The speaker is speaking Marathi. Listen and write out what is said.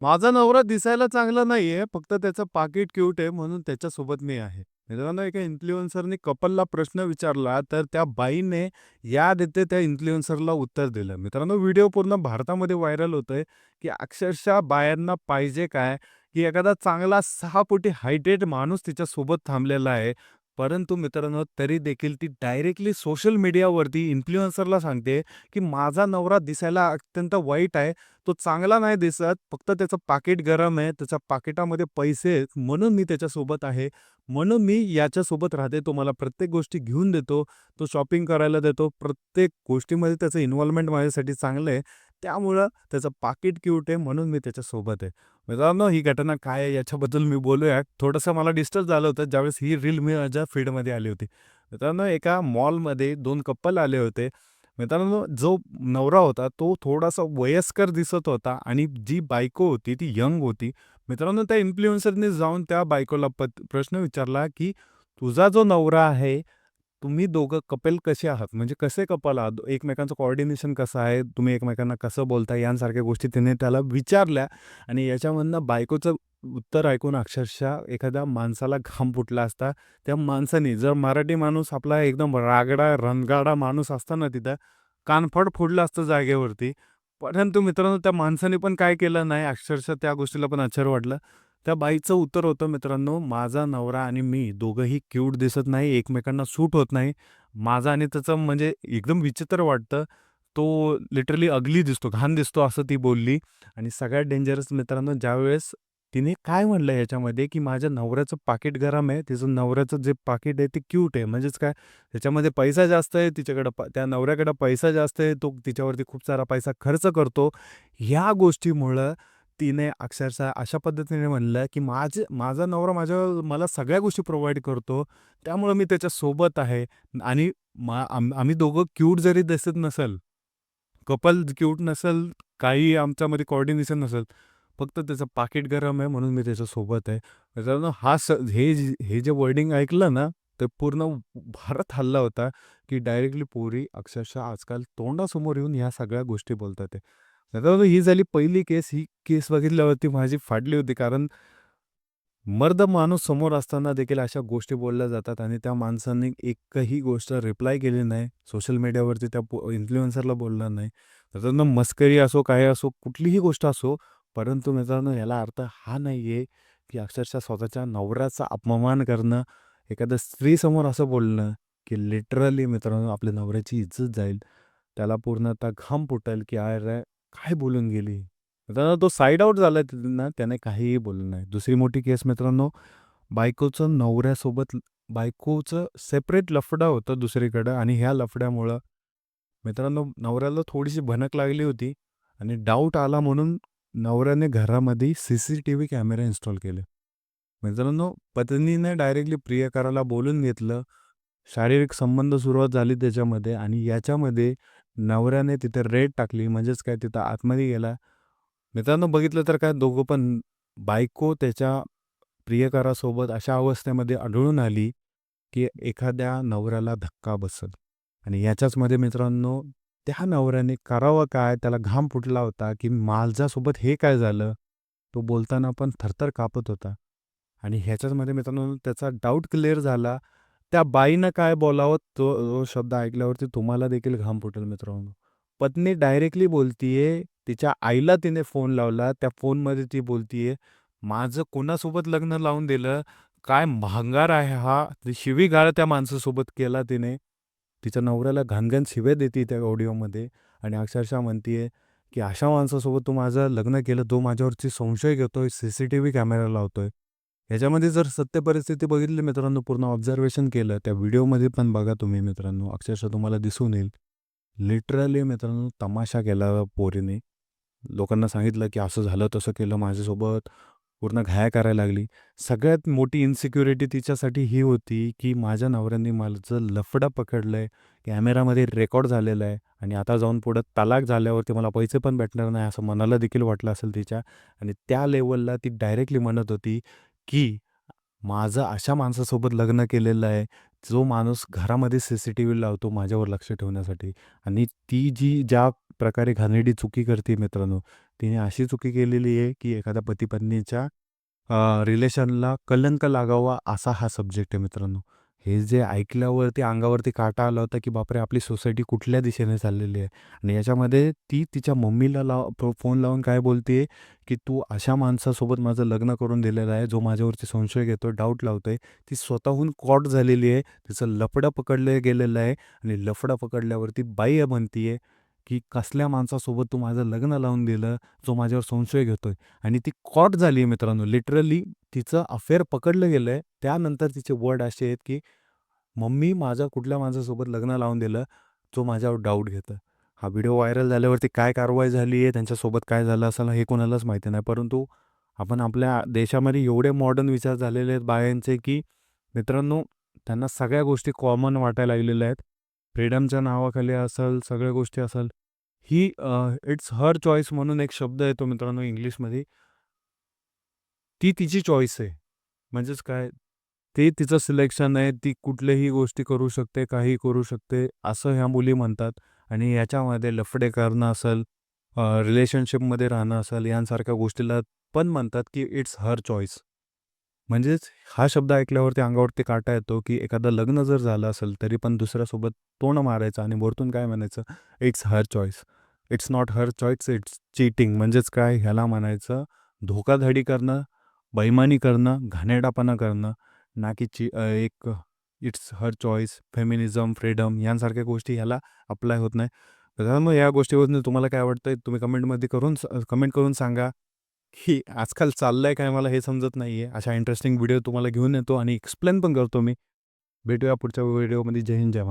माझा नवरा दिसायला चांगला नाहीये, फक्त त्याचं पाकीट क्यूट आहे म्हणून त्याच्यासोबत मी आहे. मित्रांनो, एका इन्फ्लुएन्सरनी कपलला प्रश्न विचारला, तर त्या बाईने या देते त्या इन्फ्लुएन्सरला उत्तर दिलं. मित्रांनो, व्हिडिओ पूर्ण भारतामध्ये व्हायरल होतोय, की अक्षरशः बायांना पाहिजे काय, की एखादा चांगला 6 फुटी हायटेड माणूस तिच्यासोबत थांबलेला आहे. परंतु मित्रांनो, तरी देखील ती डायरेक्टली सोशल मीडियावरती इन्फ्लुएन्सरला सांगते, की माझा नवरा दिसायला अत्यंत वाईट आहे. तो चांगला नाही दिसत, फक्त त्याचं पाकीट गरम आहे, त्याच्या पाकिटामध्ये पैसे आहेत, म्हणून मी त्याच्यासोबत आहे. म्हणून मी याच्यासोबत राहते. तो मला प्रत्येक गोष्टी घेऊन देतो, तो शॉपिंग करायला देतो. प्रत्येक गोष्टीमध्ये त्याचं इन्व्हॉल्वमेंट माझ्यासाठी चांगलं आहे. त्यामुळं त्याचं पाकीट क्यूट आहे, म्हणून मी त्याच्यासोबत आहे. मित्रांनो, ही घटना काय आहे याच्याबद्दल मी बोलूया. थोडंसं मला डिस्टर्ब झालं होतं, ज्यावेळेस ही रील माझ्या फीडमध्ये आली होती. मित्रांनो, एका मॉलमध्ये 2 कपल आले होते. मित्रांनो, जो नवरा होता तो थोडासा वयस्कर दिसत होता आणि जी बायको होती ती यंग होती. मित्रांनो, त्या इन्फ्लुएन्सरने जाऊन त्या बायकोला प्रश्न विचारला, की "तुझा जो नवरा आहे, तुम्ही दोघं कपल कसे आहात? म्हणजे कसे कपल आहात? एकमेकांचं कोऑर्डिनेशन कसं आहे? तुम्ही एकमेकांना कसं बोलता?" यांसारख्या गोष्टी तिने त्याला विचारल्या आणि याच्यामधनं बायकोचं उत्तर ऐकून अक्षरशः एखाद्या माणसाला घाम फुटला असता. त्या माणसाने जर मराठी माणूस आपला एकदम रागडा, रणगाडा माणूस असता ना तिथं, कानफड फोडलं असतं जागेवरती. परंतु मित्रांनो, त्या माणसाने पण काय केलं नाही, अक्षरशः त्या गोष्टीला पण आश्चर्य वाटलं. त्या बाईचं उत्तर होतं मित्रांनो, "माझा नवरा आणि मी दोघंही क्यूट दिसत नाही, एकमेकांना सूट होत नाही. माझा आणि त्याचं म्हणजे एकदम विचित्र वाटतं. तो लिटरली अगली दिसतो, घाण दिसतो," असं ती बोलली. आणि सगळ्यात डेंजरस मित्रांनो, ज्यावेळेस तिने काय म्हणलं ह्याच्यामध्ये, की माझ्या नवऱ्याचं पाकीट गरम आहे, तिचं नवऱ्याचं जे पाकीट आहे ते क्यूट आहे. म्हणजेच काय, त्याच्यामध्ये पैसा जास्त आहे, तिच्याकडं त्या नवऱ्याकडं पैसा जास्त आहे, तो तिच्यावरती खूप सारा पैसा खर्च करतो. ह्या गोष्टीमुळं तिने अक्षरशः अशा पद्धतीने म्हणलं, की माझा नवरा मला सगळ्या गोष्टी प्रोव्हाईड करतो, त्यामुळं मी त्याच्यासोबत आहे आणि आम्ही दोघं क्यूट जरी दिसत नसेल, कपल क्यूट नसेल, काही आमच्यामध्ये कोऑर्डिनेशन नसेल, फक्त त्याचं पाकीट गरम आहे म्हणून मी त्याच्यासोबत आहे. मित्रांनो, हे जे वर्डिंग ऐकलं ना, तर पूर्ण भारत हलला होता, की डायरेक्टली पोरी अक्षरशः आजकाल तोंडासमोर येऊन ह्या सगळ्या गोष्टी बोलतात आहे. मित्रांनो, ही झाली पहिली केस. ही केस बघितल्यावरती माझी फाटली होती. कारण मर्द माणूस समोर असताना देखील अशा गोष्टी बोलल्या जातात आणि त्या माणसांनी एकही गोष्ट रिप्लाय केली नाही. सोशल मीडियावरती त्या इन्फ्लुएन्सरला बोलला नाही. मित्रांनो, मस्करी असो, काय असो, कुठलीही गोष्ट असो, परंतु मित्रांनो याला अर्थ हा नाही आहे, की अक्षरशः स्वतःच्या नवऱ्याचा अपमान करणं, एखाद्या स्त्रीसमोर असं बोलणं, की लिटरली मित्रांनो आपल्या नवऱ्याची इज्जत जाईल. त्याला पूर्णतः घाम फुटेल, की "अरे, काय बोलून गेली?" मित्रांनो, तो साइड आउट झाला ना, त्याने काहीही बोललं नाही. दुसरी मोठी केस मित्रांनो, बायकोचं नवऱ्यासोबत बायकोचं सेपरेट लफडं होतं दुसरीकडं आणि ह्या लफड्यामुळं मित्रांनो, नवऱ्याला थोडीशी भनक लागली होती आणि डाऊट आला म्हणून नवऱ्याने घरामध्ये सीसीटीव्ही कॅमेरा इन्स्टॉल केले. मित्रांनो, पत्नीने डायरेक्टली प्रियकराला बोलून घेतलं. शारीरिक संबंध सुरुवात झाली त्याच्यामध्ये आणि याच्यामध्ये नवऱ्याने तिथे रेड टाकली. म्हणजेच काय, तिथं आतमध्ये गेला. मित्रांनो, बघितलं तर काय, दोघं पण बायको त्याच्या प्रियकरासोबत अशा अवस्थेमध्ये आढळून आली, की एखाद्या नवऱ्याला धक्का बसेल आणि याच्याचमध्ये मित्रांनो, त्या नवऱ्याने करावं काय? त्याला घाम फुटला होता, की माझ्यासोबत हे काय झालं? तो बोलताना पण थरथर कापत होता आणि ह्याच्याचमध्ये मित्रांनो त्याचा डाऊट क्लिअर झाला. त्या बाईनं काय बोलावं तो शब्द ऐकल्यावरती तुम्हाला देखील घाम फुटेल मित्रांनो. पत्नी डायरेक्टली बोलतीये, तिच्या आईला तिने फोन लावला. त्या फोनमध्ये ती बोलतीये, "माझं कोणासोबत लग्न लावून दिलं? काय भंगार आहे हा?" ती शिवीगाळ त्या माणसासोबत केला तिने. तिच्या नवऱ्याला घाण-घाण शिव्या देते त्या ऑडिओमध्ये आणि अक्षरशः म्हणतीये, की "अशा माणसासोबत तू माझं लग्न केलं, तो माझ्यावरती संशय घेतोय, सीसीटीव्ही कॅमेरा लावतोय." ह्याच्यामध्ये जर सत्य परिस्थिती बघितली मित्रांनो, पूर्ण ऑब्झर्वेशन केलं, त्या व्हिडिओमध्ये पण बघा तुम्ही मित्रांनो, अक्षरशः तुम्हाला दिसून येईल. लिटरली मित्रांनो तमाशा केला पोरीने. लोकांना सांगितलं, की असं झालं, तसं केलं माझ्यासोबत. पूर्ण घाया करायला लागली. सगळ्यात मोठी इन्सिक्युरिटी तिच्यासाठी ही होती, की माझ्या नवऱ्याने माझं लफडं पकडलंय, कॅमेरामध्ये रेकॉर्ड झालेलं आहे आणि आता जाऊन पुढं तलाक झाल्यावरती मला पैसे पण भेटणार नाही, असं मनाला देखील वाटलं असेल तिच्या आणि त्या लेव्हलला ती डायरेक्टली म्हणत होती, की माझं अशा माणसासोबत लग्न केलेलं आहे, जो माणूस घरामध्ये सीसीटीव्ही लावतो माझ्यावर लक्ष ठेवण्यासाठी आणि ती ज्या प्रकारे घाणेरडी चुकी करते मित्रांनो, तिने अशी चुकी केलेली आहे, की एखाद्या पती-पत्नीच्या रिलेशनला कलंक लागावा असा हा सब्जेक्ट आहे मित्रांनो. हे जे ऐकल्यावरती अंगावरती काटा आला होता, की बापरे! आपली सोसायटी कुठल्या दिशेने चाललेली आहे. आणि याच्यामध्ये ती तिच्या मम्मीला फोन लावून काय बोलते, की "तू अशा माणसासोबत माझं लग्न करून दिलेलं आहे, जो माझ्यावरती संशय घेतोय, डाऊट लावतोय." ती स्वतःहून कॉट झालेली आहे. तिचं लफडं पकडलं गेलेलं आहे आणि लफडं पकडल्यावरती बाई म्हणतीये, की "कसल्या माणसासोबत तू माझं लग्न लावून दिलं, जो माझ्यावर संशय घेतोय." आणि ती कॉट झाली आहे मित्रांनो. लिटरली तिचं अफेअर पकडलं गेलंय. त्यानंतर तिचे वर्ड असे आहेत, की "मम्मी माझं कुठल्या माणसासोबत लग्न लावून दिलं, जो माझ्यावर डाऊट घेतोय." हा व्हिडिओ व्हायरल झाल्यावरती काय कारवाई झाली आहे, त्यांच्यासोबत काय झालं असेल हे कोणालाच माहिती नाही. परंतु आपण आपल्या देशामध्ये एवढे मॉडर्न विचार झालेले आहेत बायांचे, की मित्रांनो त्यांना सगळ्या गोष्टी कॉमन वाटायला लागलेल्या आहेत. फ्रीडमच्या नावाखाली असेल, सगळ्या गोष्टी असेल. ही इट्स हर चॉईस म्हणून एक शब्द येतो मित्रांनो इंग्लिशमध्ये. ती तिची चॉईस आहे. म्हणजेच काय, ते तिचं सिलेक्शन आहे. ती कुठल्याही गोष्टी करू शकते, काहीही करू शकते, असं ह्या मुली म्हणतात. आणि याच्यामध्ये लफडे करणं असेल, रिलेशनशिपमध्ये राहणं असेल, यांसारख्या गोष्टीला पण म्हणतात, की इट्स हर चॉईस. म्हणजेच हा शब्द ऐकल्यावरती अंगावरती काटा येतो, की एखादं लग्न जर झालं असेल, तरी पण दुसऱ्यासोबत तोंड मारायचं आणि वरतून काय म्हणायचं, it's her choice. It's not her choice, it's cheating. म्हणजेच काय, ह्याला म्हणायचं धोकाधडी करणं, बेईमानी करणं, घाणेरडापणा करणं, ना की एक it's her choice, feminism, freedom यांसारख्या गोष्टी ह्याला अप्लाय होत नाही. त्यामुळे या गोष्टीवरून तुम्हाला काय वाटतंय तुम्ही कमेंटमध्ये कमेंट करून सांगा, की आजकाल चाललंय काय मला हे समजत नाहीये. अशा इंटरेस्टिंग व्हिडिओ तुम्हाला घेऊन येतो आणि एक्सप्लेन पण करतो मी. भेटूया पुढच्या व्हिडिओमध्ये. जय हिंद, जय महाराष्ट्र.